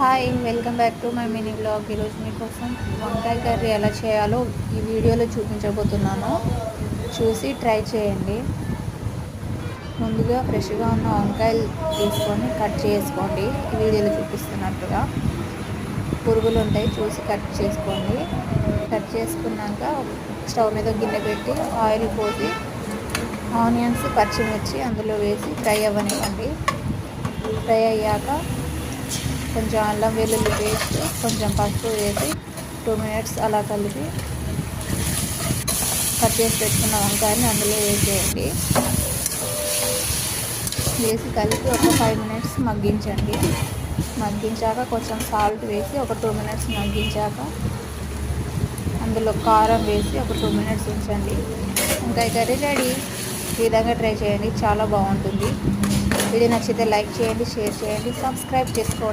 Hi welcome back to my mini blog. ఈరోజు మీకోసం వంకాయ కర్రీ ఎలా చేయాలో ఈ వీడియోలో చూపించబోతున్నాను. చూసి ట్రై చేయండి. ముందుగా ఫ్రెష్గా ఉన్న వంకాయలు తీసుకొని కట్ చేసుకోండి. ఈ వీడియోలో చూపిస్తున్నట్టుగా పురుగులు ఉంటాయి, చూసి కట్ చేసుకోండి. కట్ చేసుకున్నాక స్టవ్ మీద గిన్నె పెట్టి ఆయిల్ పోసి ఆనియన్స్ పచ్చిమిర్చి అందులో వేసి ఫ్రై అవ్వనివ్వండి. ఫ్రై అయ్యాక కొంచెం అల్లం వెల్లుల్లి పేస్ట్, కొంచెం పసుపు వేసి 2 మినిట్స్ అలా కలిపి కట్ చేసి పెట్టుకున్న వంకాయని అందులో వేసేయండి. వేసి కలిపి ఒక 5 మినిట్స్ మగ్గించండి. మగ్గించాక కొంచెం సాల్ట్ వేసి ఒక 2 మినిట్స్ మగ్గించాక అందులో కారం వేసి ఒక 2 మినిట్స్ ఉంచండి. వంకాయ కర్రీ రెడీ. ఈ విధంగా ట్రై చేయండి, చాలా బాగుంటుంది. వీడియో నచ్చితే లైక్ చేయండి, షేర్ చేయండి, సబ్స్క్రైబ్ చేసుకోండి.